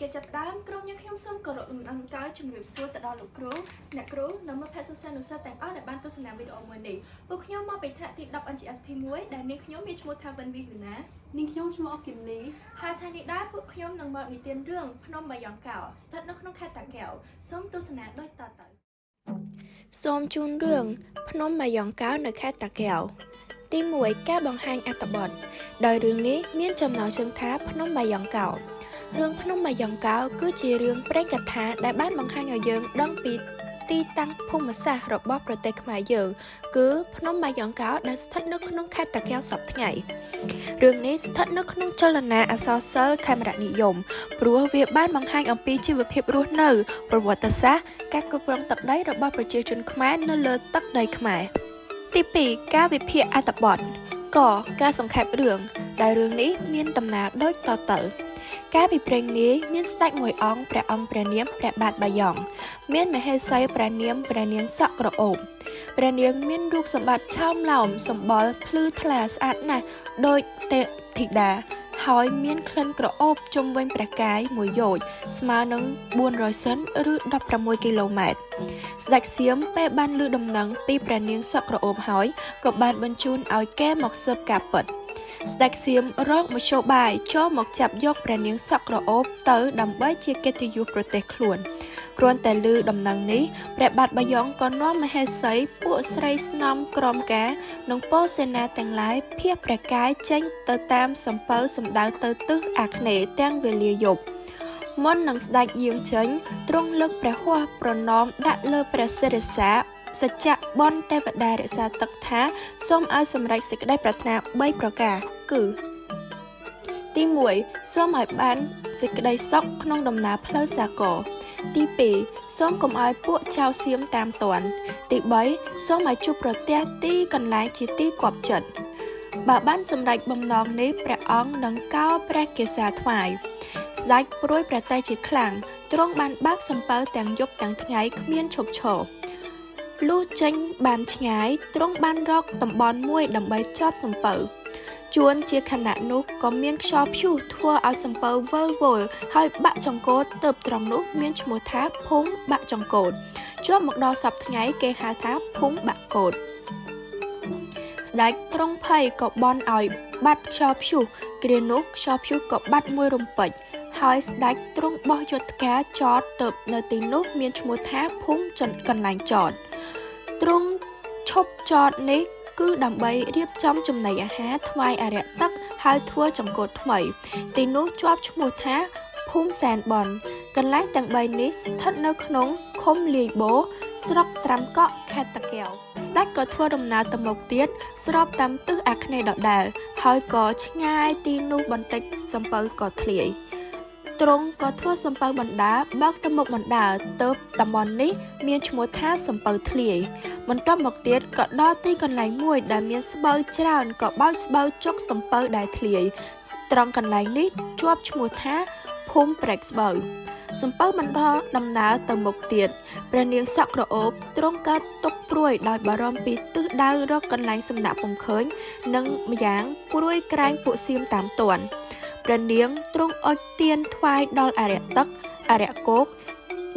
គេចាប់ដើមក្រុមយើងខ្ញុំសូមគោរពដំណើរជំរាបសួរទៅដល់លោកគ្រូអ្នកគ្រូនិងមិត្តភ័ក្តិសិស្សនិស្សិតទាំងអស់ដែលបានទស្សនាវីដេអូមួយនេះពួកខ្ញុំមកពីថ្នាក់ទី10 NGSP1 ដែលនាងខ្ញុំមានឈ្មោះថាវិនវីហ៊ូណានាងខ្ញុំឈ្មោះអុកគឹមលីហើយថ្ងៃនេះដែរពួកខ្ញុំនឹងមកនិទានរឿងភ្នំបាយ៉ង់កោស្ថិតនៅក្នុងខេត្តតាកែវសូមទស្សនាដូចតទៅសូមជូនរឿងភ្នំបាយ៉ង់កោនៅខេត្តតាកែវទី1ការបង្ហាញអត្ថបទដោយរឿងនេះមានចំណងជើងថាភ្នំបាយ៉ង់កោរឿងភ្នំបាយ៉ង់កោគឺជារឿងព្រេងកថាដែលបានបង្ហាញឲ្យយើងដឹងពីទីតាំងភូមិសាស្ត្ររបស់ប្រទេសខ្មែរយើងគឺភ្នំបាយ៉ង់កោដែលស្ថិតនៅក្នុងខេត្តតាកែវសព្វថ្ងៃរឿងនេះស្ថិតនៅក្នុងចលនាអក្សរសិល្ប៍ខេមរនិយមព្រោះវាបានបង្ហាញអំពីជីវភាពរស់នៅប្រវត្តិសាស្ត្រការគ្រប់គ្រងទឹកដីរបស់ប្រជាជនខ្មែរនៅលើទឹកដីខ្មែរទី2ការវិភាគអត្ថបទកការសង្ខេបរឿងដែលរឿងនេះមានដំណើរដូចតទៅកាលពីព្រេងនាយមានស្ដេចមួយអង្គព្រះនាមព្រះបាទបាយ៉ង់មានមហេសីព្រះនាងសក់ក្រអូបព្រះនាងមានរូបសម្បត្តិឆោមឡោមសម្បុរភ្លឺថ្លាស្អាតណាស់ដូចទេពធីតាហើយមានក្លិនក្រអូបជុំវិញព្រះកាយមួយយោជន៍ស្មើនឹង400សិនឬ16គីឡូម៉ែត្រស្ដេចសៀមពេលបានឮដំណឹងពីព្រះនាងសក់ក្រអូបហើយក៏បានបញ្ជូនឲ្យគេមកស៊ើបការពិតស្ដេចសៀមរកមធ្យោបាយចូលមកចាប់យកព្រះនាងសក់ក្រអូបទៅដើម្បីជាកិត្តិយសប្រទេសខ្លួនគ្រាន់តែឮដំណឹងនេះព្រះបាទបាយ៉ង់ក៏នាំមហេសីពួកស្រីស្នំក្រមការនិងពលសេនាទាំងឡាយភៀសព្រះកាយចេញទៅតាមសំពៅសំដៅទៅទិសអាគ្នេយ៍ទាំងវេលាយប់មុននឹងស្ដេចយាងចេញទ្រង់លើកព្រះហស្ថប្រណម្យដាក់លើព្រះសិរសាសច្ចៈបនទេវតារក្សាទឹកថាសូមឲ្យសម្រេចសេចក្តីប្រាថ្នា3ប្រការគឺទី1សូមឲ្យបានសេចក្តីសុខក្នុងដំណើរផ្លូវសាគរទី2សូមកុំឲ្យពួកចៅសៀមតាមទាន់ទី3សូមឲ្យជួបប្រទះទីកន្លែងជាទីគាប់ចិត្តបើបានសម្រេចបំណងនេះព្រះអង្គនឹងកោរព្រះកេសាថ្វាយស្ដេចព្រួយព្រះទ័យជាខ្លាំងទ្រង់បានបើកសំពៅទាំងយប់ទាំងថ្ងៃគ្មានឈប់ឈរលុះចេញបានឆ្ងាយទ្រង់បានរកតំបន់មួយដើម្បីចតសំពៅជួនជាខណៈនោះក៏មានខ្យល់ព្យុះធ្វើឲ្យសំពៅវិលវល់ហើយបាក់ចង្កូតទៅត្រង់នោះមានឈ្មោះថាភូមិបាក់ចង្កូតជាប់មកដល់សប្តាហ៍ថ្ងៃគេហៅថាភូមិបាក់កូតស្ដេចទ្រង់ភ័យក៏បន់ឲ្យបាត់ខ្យល់ព្យុះគ្រានោះខ្យល់ព្យុះក៏បាត់មួយរំពេចហើយស្ដេចទ្រង់បោះយុទ្ធការចតទៅនៅទីនោះមានឈ្មោះថាភូមិកន្លែងចតទ្រង់ឈប់ចតនេះគឺដើម្បីរៀបចំចំណីអាហារថ្វាយអារក្សទឹកហើយធ្វើចង្កូតថ្មីទីនោះជាប់ឈ្មោះថាភូមិសែនបនកន្លែងទាំង3នេះស្ថិតនៅក្នុងឃុំលាយបូស្រុកត្រាំកក់ខេត្តតាកែវស្ដេចក៏ធ្វើដំណើរទៅមុខទៀតស្របតាមទិសអាគ្នេយ៍ដដែលហើយក៏ឆ្ងាយទីនោះបន្តិចសំពៅក៏ធ្លាយទ្រង់ក៏ធ្វើសំពៅបណ្ដាបើកទៅមុខបណ្ដាទៅតំបន់នេះមានឈ្មោះថាសំពៅធ្លាយបន្ទាប់មកទៀតក៏ដល់ទីកន្លែងមួយដែលមានស្បូវច្រើនក៏បោចស្បូវចុកសំពៅដែលធ្លាយត្រង់កន្លែងនេះជាប់ឈ្មោះថាភូមិព្រែកស្បូវសំពៅបន្តដំណើរទៅមុខទៀតព្រះនាងសក់ក្រអូបទ្រង់កើតទុកព្រួយដោយបារម្ភពីទិសដៅរកកន្លែងសំណាក់ពុំឃើញនិងម្យ៉ាងព្រួយក្រែងពួកសៀមតាមទាន់ព្រះនាងទ្រង់អុជទៀនថ្វាយដល់អារក្សទឹកអារក្សគោក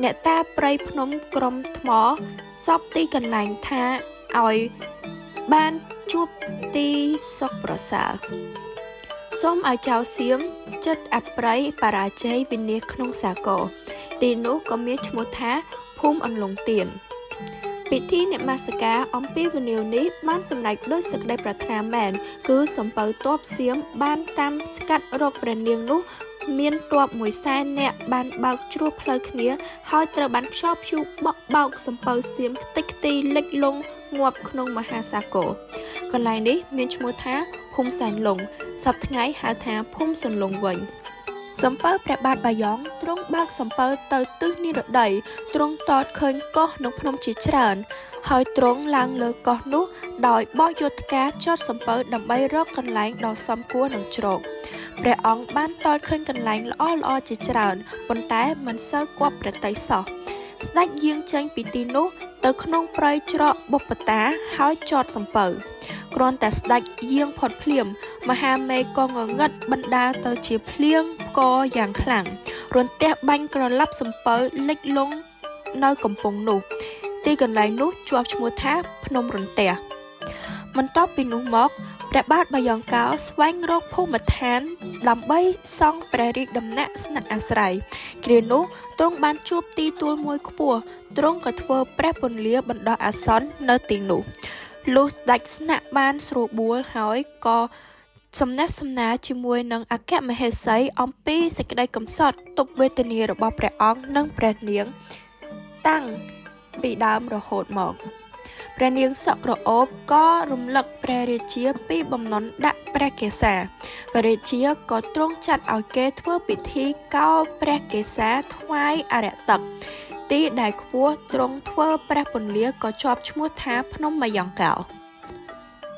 អ្នកតាព្រៃភ្នំក្រុមថ្មសពទីកន្លែងថាឲ្យបានជួបទីសុខប្រសើរសូមឲ្យចៅសៀមចិត្តអប្រ័យបរាជ័យវិនាសក្នុងសាគរទីនោះក៏មានឈ្មោះថាភូមិអន្លង់ទៀនពិធីនមស្ការអំពីវិនាសនេះបានសម្រេចដោយសេចក្តីប្រាថ្នាមែនគឺសំពៅទ័ពសៀមបានតាមស្កាត់រកព្រះនាងនោះមានទ័ព100,000នាក់បានបើកជ្រួសផ្លូវគ្នាហើយត្រូវបានខ្យល់ព្យុះបក់បោកសំពៅសៀមខ្ទេចខ្ទីលិចលង់ងាប់ក្នុងមហាសាគរកន្លែងនេះមានឈ្មោះថាភូមិសែនលង់សប្តាហ៍ថ្ងៃហៅថាភូមិសន្លង់វិញសំពៅព្រះបាទបាយ៉ង់ទ្រង់បើកសំពៅទៅទិសនិរដីទ្រង់តតឃើញកោះនិងភ្នំជាច្រើនហើយទ្រង់ឡើងលើកោះនោះដោយបោះយុទ្ធការចតសំពៅដើម្បីរកកន្លែងដ៏សមគួរនឹងជ្រកព្រះអង្គបានតតឃើញកន្លែងល្អៗជាច្រើនប៉ុន្តែមិនសូវគប់ប្រតិសោះស្ដេចយាងចេញពីទីនោះទៅក្នុងព្រៃច្រកបុព្វតាហើយចតសំពៅគ្រាន់តែស្ដេចយាងផុតភ្លាមមហាមេឃក៏ងងឹតបណ្ដាលទៅជាភ្លៀងផ្គរយ៉ាងខ្លាំង រន្ទះបាញ់ក្រឡាប់សំពៅលិចលង់នៅកំពង់នោះទីកន្លែងនោះជាប់ឈ្មោះថាភ្នំរន្ទះបន្ទាប់ពីនោះមកព្រះបាទបាយ៉ង់កោស្វែងរកភូមិឋានដើម្បីសង់ព្រះរាជដំណាក់ស្នាក់អាស្រ័យគ្រានោះទ្រង់បានជួបទីទួលមួយខ្ពស់ទ្រង់ក៏ធ្វើព្រះពន្លាបណ្ដោះអាសន្ននៅទីនោះលុះស្ដេចស្នាក់បានស្រួលបួលហើយក៏សំណេះសំណាលជាមួយនឹងអគ្គមហេសីអំពីសេចក្តីកំសត់ទុក្ខវេទនារបស់ព្រះអង្គនិងព្រះនាងតាំងពីដើមរហូតមកព្រះនាងសក់ក្រអូបក៏រំលឹកព្រះរាជាពីបំណន់ដាក់ព្រះកេសាព្រះរាជាក៏ទ្រង់ចាត់ឲ្យគេធ្វើពិធីកោរព្រះកេសាថ្វាយអរិយទឹកទីដែលខ្ពស់ទ្រង់ធ្វើព្រះពន្លាក៏ជាប់ឈ្មោះថាភ្នំបាយ៉ង់កោ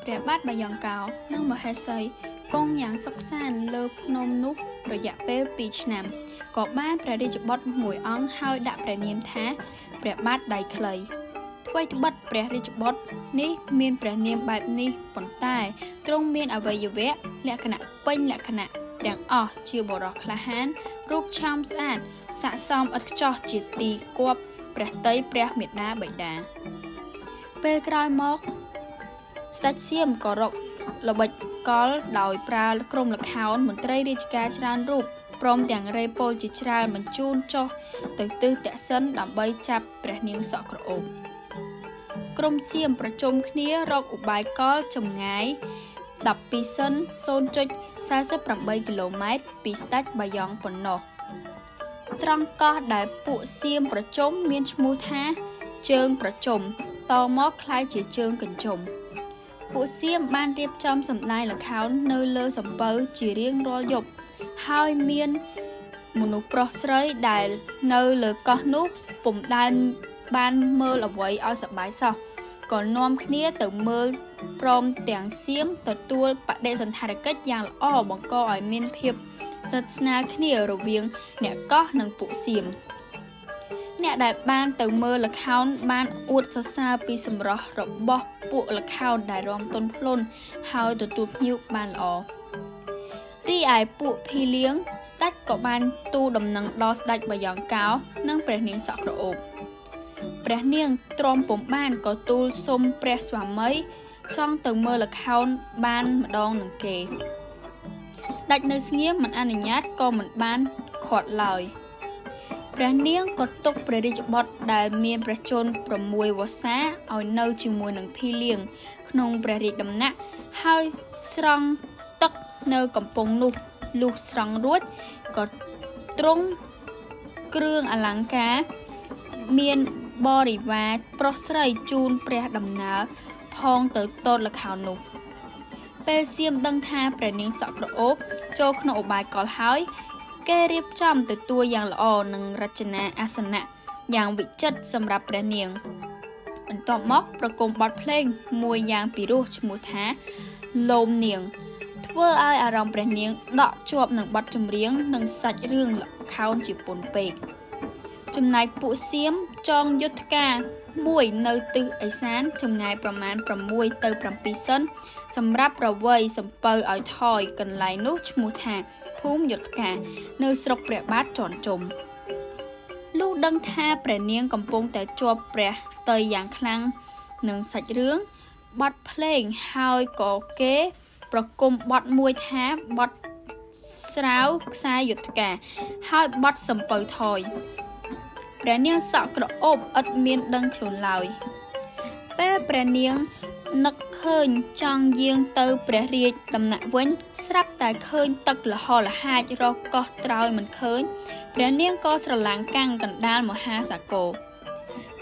ព្រះបាទបាយ៉ង់កោនិងមហេសីគង់យ៉ាងសុខសាន្តលើភ្នំនោះរយៈពេល2ឆ្នាំក៏បានព្រះរាជបុត្រមួយអង្គហើយដាក់ព្រះនាមថាព្រះបាទដៃខ្លីថ្វីត្បិតព្រះរាជបុត្រនេះមានព្រះនាមបែបនេះប៉ុន្តែទ្រង់មានអវយវៈលក្ខណៈពេញលក្ខណៈទាំងអស់ជាបុរសក្លាហានរូបឆោមស្អាតស័ក្តិសមឥតខ្ចោះជាទីគប់ព្រះតីព្រះមេដាបិតាពេលក្រោយមកស្ដេចសៀមក៏រកល្បិចកលដោយប្រើក្រុមល្ខោនមន្ត្រីរាជការច្រើនរូបព្រមទាំងរេពលជាច្រើនបញ្ជូនចុះទៅទិសទសិនដើម្បីចាប់ព្រះនាងសក់ក្រអូបក្រុមសៀមប្រជុំគ្នារកឧបាយកលចម្ងាយ12សិន 0.48 គីឡូម៉ែត្រពីស្ដេចបាយ៉ង់ប៉ុណ្ណោះត្រង់កោះដែលពួកសៀមប្រជុំមានឈ្មោះថាជើងប្រជុំតមកคล้ายជាជើងកញ្ជុំពួកសៀមបានរៀបចំសម្ដែងល្ខោននៅលើសំពៅជារៀងរាល់យប់ហើយមានមនុស្សប្រុសស្រីដែលនៅលើកោះនោះពុំដែលបានមើលអ្វីឲ្យសប្បាយសោះក៏នាំគ្នាទៅមើលព្រមទាំងសៀមទទួលបដិសណ្ឋារកិច្ចយ៉ាងល្អបង្កឲ្យមានភាពស្និទ្ធស្នាលគ្នារវាងអ្នកកោះនិងពួកសៀមអ្នកដែលបានទៅមើលល្ខោនបានអួតសរសើរពីសម្រស់របស់ពួកល្ខោនដែលរំទន់ភ្លន់ហើយទទួលភ្ញៀវបានល្អរីឯពួកភីលៀងស្ដេចក៏បានទូលដំណឹងដល់ស្ដេចបាយ៉ង់កោនិងព្រះនាងសក់ក្រអូបព្រះនាងទ្រាំពុំបានក៏ទូលសុំព្រះស្វាមីចង់ទៅមើលល្ខោនបានម្ដងនឹងគេស្ដេចនៅស្ងៀមមិនអនុញ្ញាតក៏មិនបានខាត់ឡើយព្រះនាងក៏ទុកព្រះរាជបុត្រដែលមានព្រះជន្ម6វស្សាឲ្យនៅជាមួយនឹងភីលៀងក្នុងព្រះរាជដំណាក់ហើយស្រង់ទឹកនៅកំពង់នោះលុះស្រង់រួចក៏ទ្រង់គ្រឿងអលង្ការមានបរិវារប្រុសស្រីជូនព្រះដំណើរផងទៅតតល្ខោននោះពេលសៀមដឹងថាព្រះនាងសក់ក្រអូបចូលក្នុងឧបាយកលហើយគេរៀបចំទទួលយ៉ាងល្អនិងរចនាអាសនៈយ៉ាងវិចិត្រសម្រាប់ព្រះនាងបន្ទាប់មកប្រគំបទភ្លេងមួយយ៉ាងពីរោះឈ្មោះថាលោមនាងធ្វើឲ្យអារម្មណ៍ព្រះនាងដក់ជាប់នឹងបទចម្រៀងនិងសាច់រឿងល្ខោនជាពន់ពេកចំណែកពួកសៀមចងយុទ្ធការមួយនៅទិសឦសានចម្ងាយប្រមាណ6ទៅ7សិនសម្រាប់ប្រវ័យសំពៅឲ្យថយកន្លែងនោះឈ្មោះថាភូមិយុទ្ធការនៅស្រុកព្រះបាទជាន់ជុំលុះដឹងថាព្រះនាងកំពុងតែជាប់ព្រះតីយ៉ាងខ្លាំងនឹងសាច់រឿងបទភ្លេងហើយក៏គេប្រគំបទមួយថាបទស្រាវខ្សែយុទ្ធការហើយបទសំពៅថយព្រះនាងសក់ក្រអូបឥតមានដឹងខ្លួនឡើយពេលព្រះនាងនឹកឃើញចង់យាងទៅព្រះរាជដំណាក់វិញស្រាប់តែឃើញទឹកលហលហាចរកកោះត្រើយមិនឃើញព្រះនាងក៏ស្រឡាំងកាំងកណ្ដាលមហាសាគរ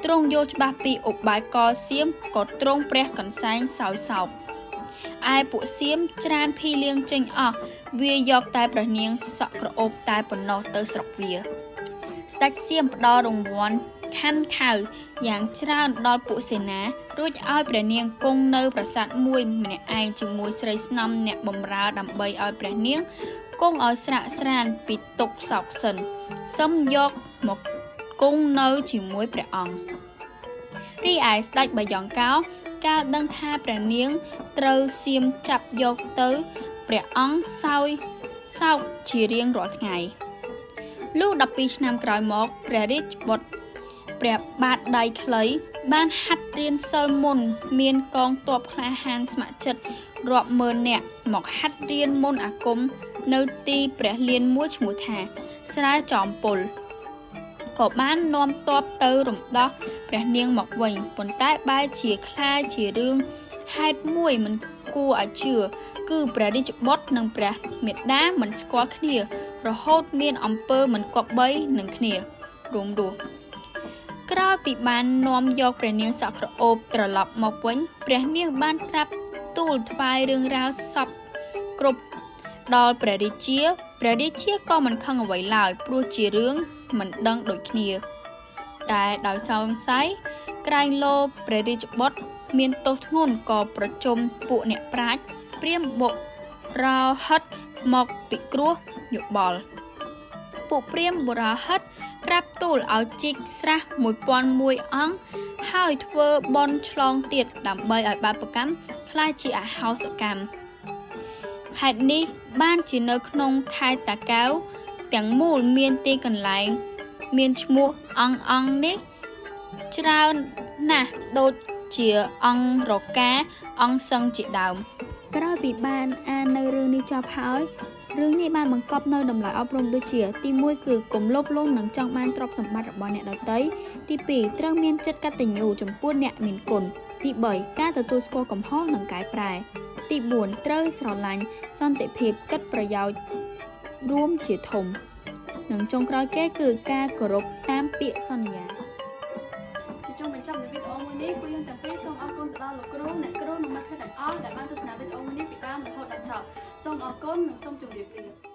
ទ្រង់យល់ច្បាស់ពីឧបាយកលសៀមក៏ទ្រង់ព្រះកន្សែងសោយសោកឯពួកសៀមច្រានភីលៀងចេញអស់វាយកតែព្រះនាងសក់ក្រអូបតែប៉ុណ្ណោះទៅស្រុកវាស្ដេចសៀមផ្ដល់រង្វាន់ខាន់ខៅយ៉ាងច្រើនដល់ពួកសេនារួចឲ្យព្រះនាងគង់នៅប្រាសាទមួយម្នាក់ឯងជាមួយស្រីស្នំអ្នកបម្រើដើម្បីឲ្យព្រះនាងគង់ឲ្យស្រាកស្រានពីទុក្ខសោកសិនសឹមយកមកគង់នៅជាមួយព្រះអង្គរីឯស្ដេចបាយ៉ង់កោកាលដឹងថាព្រះនាងត្រូវសៀមចាប់យកទៅព្រះអង្គសោយសោកជារៀងរាល់ថ្ងៃ លុះ12ឆ្នាំក្រោយមកព្រះរាជបុត្រព្រះបាទដៃខ្លីបានហាត់រៀនសិលមុនមានកងទ័ពក្លាហានស្ម័គ្រចិត្តរាប់ម៉ឺននាក់មកហាត់រៀនមន្តអាគមនៅទីព្រះលានមួយឈ្មោះថាស្រែចំពុលក៏បាននាំទ័ពទៅរំដោះព្រះនាងមកវិញប៉ុន្តែបែរជាខ្លាចជារឿងហេតុមួយមិនគួរឲ្យជឿគឺព្រះរាជបុត្រនិងព្រះមេដាមិនស្គាល់គ្នារហូតមានអំពើមិនគប្បីនឹងគ្នារួមរស់ក្រោយពីបាននាំយកព្រះនាងសក់ក្រអូបត្រឡប់មកវិញព្រះនាងបានក្រាបទូលថ្វាយរឿងរ៉ាវសពគ្រប់ដល់ព្រះរាជាក៏មិនខឹងអ្វីឡើយព្រោះជារឿងមិនដឹងដូចគ្នាតែដោយសង្ស័យក្រែងលោព្រះរាជបុត្រមានទោសធ្ងន់ក៏ប្រជុំពួកអ្នកប្រាជ្ញព្រាហ្មណ៍បុរោហិតមកពិគ្រោះយោបល់ពួកព្រាហ្មណ៍បុរោហិតក្រាបទូលឲ្យជីកស្រះ1001អង្គហើយធ្វើបន់ឆ្លងទៀតដើម្បីឲ្យបាបកម្មក្លាយជាអហោសកម្មហេតុនេះបានជានៅក្នុងខេត្តតាកែវទាំងមូលមានទីកន្លែងមានឈ្មោះអង្គនេះច្រើនណាស់ដូចជាអង្គរកាអង្គសឹងជាដើមក្រោយពីបានអាននៅរឿងនេះចប់ហើយរឿងនេះបានបង្កប់នៅតម្លៃអប់រំដូចជាទី1គឺកុំលោភលន់នឹងចង់បានទ្រព្យសម្បត្តិរបស់អ្នកដទៃទី2ត្រូវមានចិត្តកតញ្ញូចំពោះអ្នកមានគុណទី3ការទទួលស្គាល់កំហុសនិងកែប្រែទី4ត្រូវស្រឡាញ់សន្តិភាពគិតប្រយោជន៍រួមជាធំនិងចុងក្រោយគេគឺការគោរពតាមពាក្យសន្យាជាចុងបញ្ចប់នៃវីដេអូមួយនេះពួកយើងទាំងពីរសូមអរគុណទៅដល់លោកគ្រូអ្នកគ្រូនិងមិត្តភក្តិទាំងអស់ដែលបានទស្សនាវីដេអូមួយនេះពីដើមរហូតដល់ចប់សូមអរគុណនិងសូមជម្រាបលា